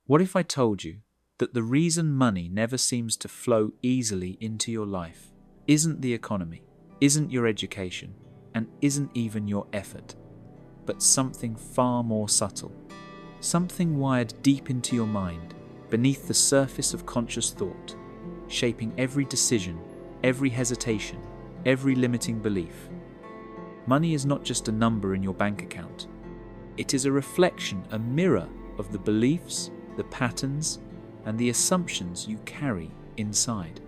What if I told you that the reason money never seems to flow easily into your life isn't the economy, isn't your education, and isn't even your effort, but something far more subtle, something wired deep into your mind, beneath the surface of conscious thought, shaping every decision, every hesitation, every limiting belief? Money is not just a number in your bank account. It is a reflection, a mirror of the beliefs, the patterns, and the assumptions you carry inside.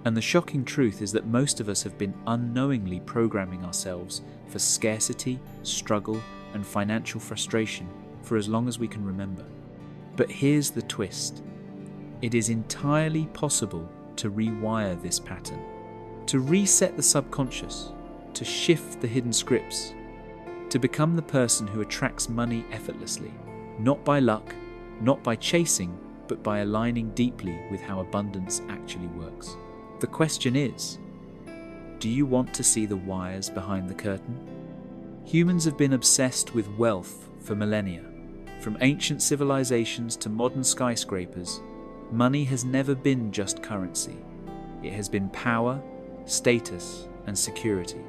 And the shocking truth is that most of us have been unknowingly programming ourselves for scarcity, struggle, and financial frustration for as long as we can remember. But here's the twist. It is entirely possible to rewire this pattern, to reset the subconscious, to shift the hidden scripts, to become the person who attracts money effortlessly, not by luck, not by chasing, but by aligning deeply with how abundance actually works. The question is, do you want to see the wires behind the curtain? Humans have been obsessed with wealth for millennia. From ancient civilizations to modern skyscrapers, money has never been just currency. It has been power, status, and security.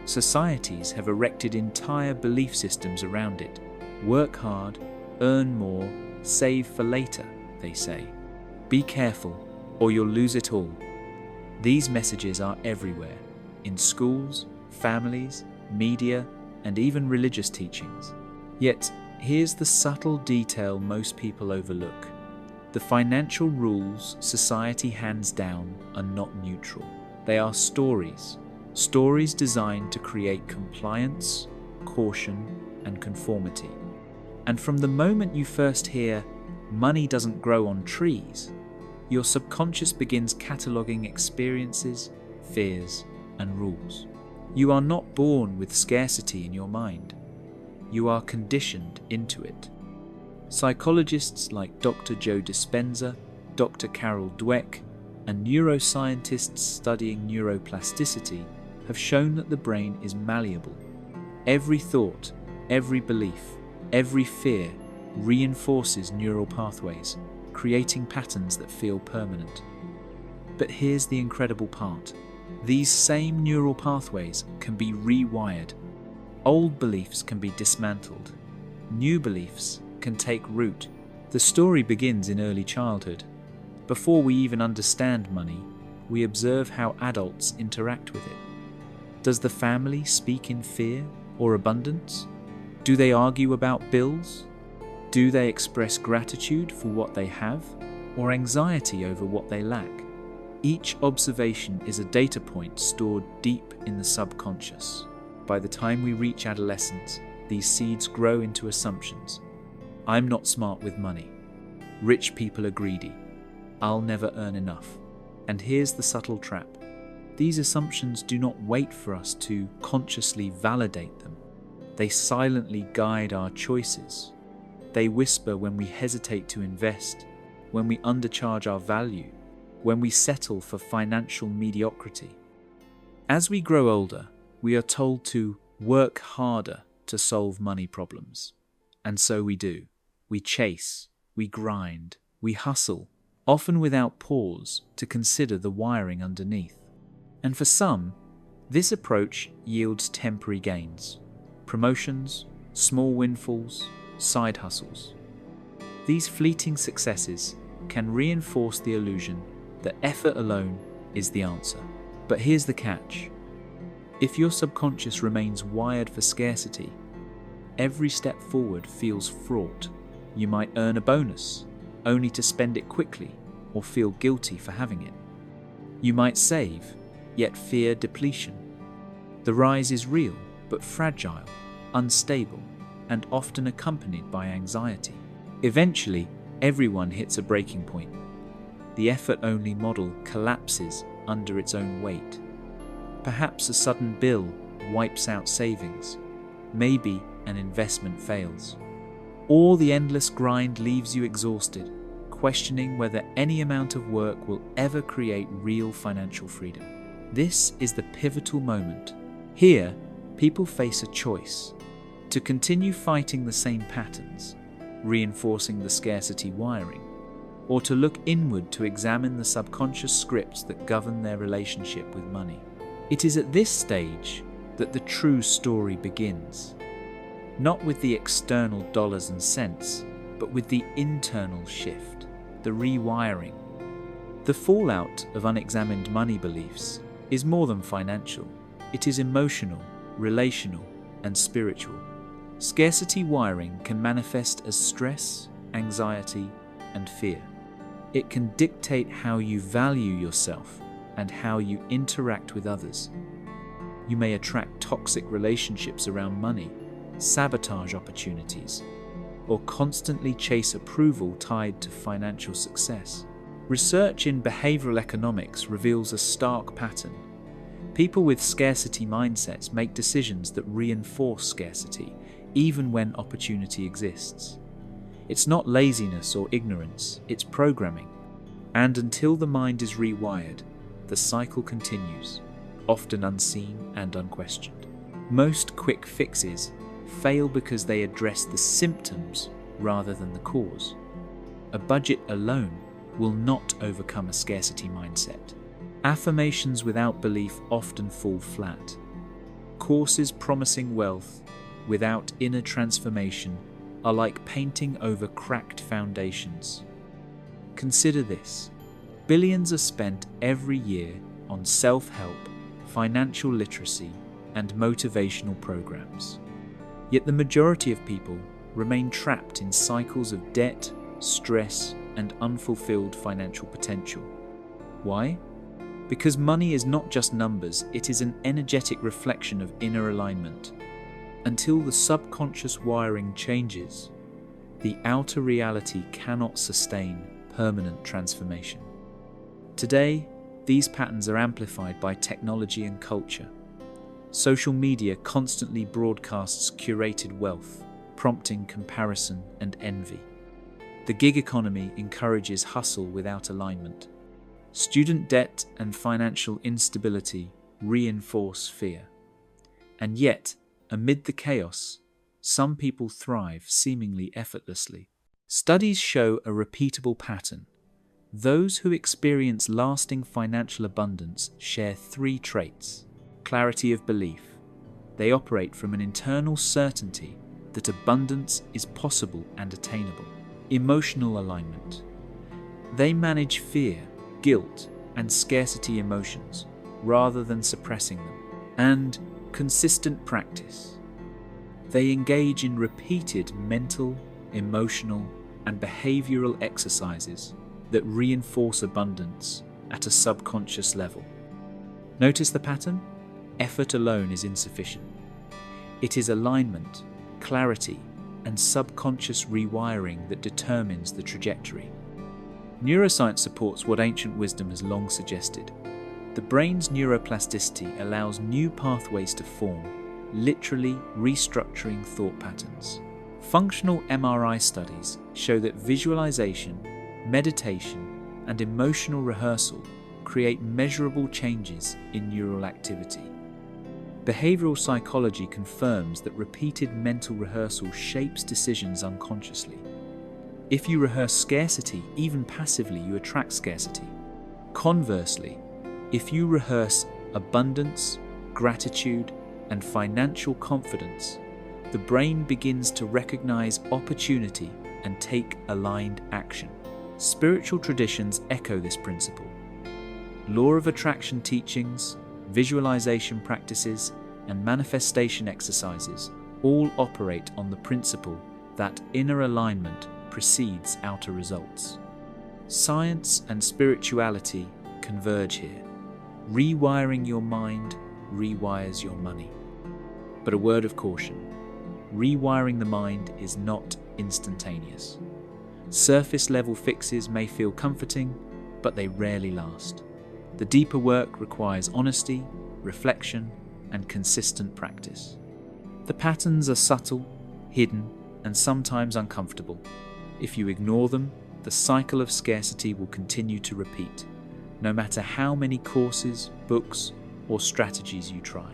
Societies have erected entire belief systems around it. Work hard, earn more, save for later, they say. Be careful, or you'll lose it all. These messages are everywhere, in schools, families, media, and even religious teachings. Yet, here's the subtle detail most people overlook. The financial rules society hands down are not neutral. They are stories designed to create compliance, caution, and conformity. And from the moment you first hear, "money doesn't grow on trees," your subconscious begins cataloguing experiences, fears, and rules. You are not born with scarcity in your mind. You are conditioned into it. Psychologists like Dr. Joe Dispenza, Dr. Carol Dweck, and neuroscientists studying neuroplasticity have shown that the brain is malleable. Every thought, every belief, every fear reinforces neural pathways, creating patterns that feel permanent. But here's the incredible part. These same neural pathways can be rewired. Old beliefs can be dismantled. New beliefs can take root. The story begins in early childhood. Before we even understand money, we observe how adults interact with it. Does the family speak in fear or abundance? Do they argue about bills? Do they express gratitude for what they have, or anxiety over what they lack? Each observation is a data point stored deep in the subconscious. By the time we reach adolescence, these seeds grow into assumptions. I'm not smart with money. Rich people are greedy. I'll never earn enough. And here's the subtle trap. These assumptions do not wait for us to consciously validate them. They silently guide our choices. They whisper when we hesitate to invest, when we undercharge our value, when we settle for financial mediocrity. As we grow older, we are told to work harder to solve money problems. And so we do. We chase, we grind, we hustle, often without pause to consider the wiring underneath. And for some, this approach yields temporary gains, promotions, small windfalls, side hustles. These fleeting successes can reinforce the illusion that effort alone is the answer. But here's the catch. If your subconscious remains wired for scarcity, every step forward feels fraught. You might earn a bonus, only to spend it quickly or feel guilty for having it. You might save, yet fear depletion. The rise is real, but fragile, unstable, and often accompanied by anxiety. Eventually, everyone hits a breaking point. The effort-only model collapses under its own weight. Perhaps a sudden bill wipes out savings. Maybe an investment fails. Or the endless grind leaves you exhausted, questioning whether any amount of work will ever create real financial freedom. This is the pivotal moment. Here, people face a choice: to continue fighting the same patterns, reinforcing the scarcity wiring, or to look inward to examine the subconscious scripts that govern their relationship with money. It is at this stage that the true story begins, not with the external dollars and cents, but with the internal shift, the rewiring. The fallout of unexamined money beliefs is more than financial. It is emotional, relational, and spiritual. Scarcity wiring can manifest as stress, anxiety, and fear. It can dictate how you value yourself and how you interact with others. You may attract toxic relationships around money, sabotage opportunities, or constantly chase approval tied to financial success. Research in behavioral economics reveals a stark pattern. People with scarcity mindsets make decisions that reinforce scarcity, even when opportunity exists. It's not laziness or ignorance, it's programming. And until the mind is rewired, the cycle continues, often unseen and unquestioned. Most quick fixes fail because they address the symptoms rather than the cause. A budget alone will not overcome a scarcity mindset. Affirmations without belief often fall flat. Courses promising wealth without inner transformation are like painting over cracked foundations. Consider this: billions are spent every year on self-help, financial literacy, and motivational programs. Yet the majority of people remain trapped in cycles of debt, stress, and unfulfilled financial potential. Why? Because money is not just numbers, it is an energetic reflection of inner alignment. Until the subconscious wiring changes, the outer reality cannot sustain permanent transformation. Today, these patterns are amplified by technology and culture. Social media constantly broadcasts curated wealth, prompting comparison and envy. The gig economy encourages hustle without alignment. Student debt and financial instability reinforce fear. And yet, amid the chaos, some people thrive seemingly effortlessly. Studies show a repeatable pattern. Those who experience lasting financial abundance share three traits. Clarity of belief. They operate from an internal certainty that abundance is possible and attainable. Emotional alignment. They manage fear, guilt, and scarcity emotions rather than suppressing them. And consistent practice. They engage in repeated mental, emotional, and behavioral exercises that reinforce abundance at a subconscious level. Notice the pattern? Effort alone is insufficient. It is alignment, clarity, and subconscious rewiring that determines the trajectory. Neuroscience supports what ancient wisdom has long suggested. The brain's neuroplasticity allows new pathways to form, literally restructuring thought patterns. Functional MRI studies show that visualization, meditation, and emotional rehearsal create measurable changes in neural activity. Behavioral psychology confirms that repeated mental rehearsal shapes decisions unconsciously. If you rehearse scarcity, even passively, you attract scarcity. Conversely, if you rehearse abundance, gratitude, and financial confidence, the brain begins to recognize opportunity and take aligned action. Spiritual traditions echo this principle. Law of attraction teachings, visualization practices, and manifestation exercises all operate on the principle that inner alignment precedes outer results. Science and spirituality converge here. Rewiring your mind rewires your money. But a word of caution: rewiring the mind is not instantaneous. Surface level fixes may feel comforting, but they rarely last. The deeper work requires honesty, reflection, and consistent practice. The patterns are subtle, hidden, and sometimes uncomfortable. If you ignore them, the cycle of scarcity will continue to repeat, no matter how many courses, books, or strategies you try.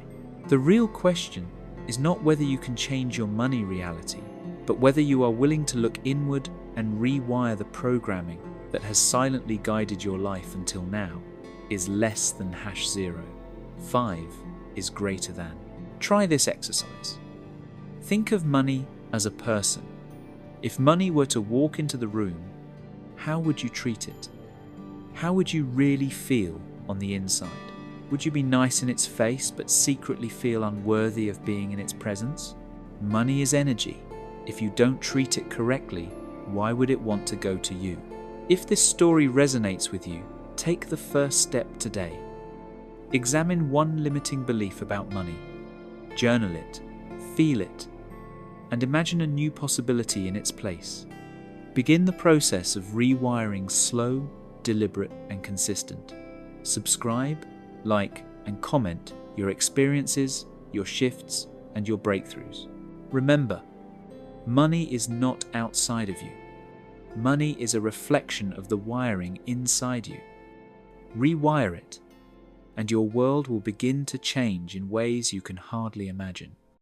The real question is not whether you can change your money reality, But whether you are willing to look inward and rewire the programming that has silently guided your life until now is less than #0. 5 is greater than. Try this exercise. Think of money as a person. If money were to walk into the room, how would you treat it? How would you really feel on the inside? Would you be nice in its face but secretly feel unworthy of being in its presence? Money is energy. If you don't treat it correctly, why would it want to go to you? If this story resonates with you, take the first step today. Examine one limiting belief about money. Journal it, feel it, and imagine a new possibility in its place. Begin the process of rewiring slow, deliberate, and consistent. Subscribe, like, and comment your experiences, your shifts, and your breakthroughs. Remember, money is not outside of you. Money is a reflection of the wiring inside you. Rewire it, and your world will begin to change in ways you can hardly imagine.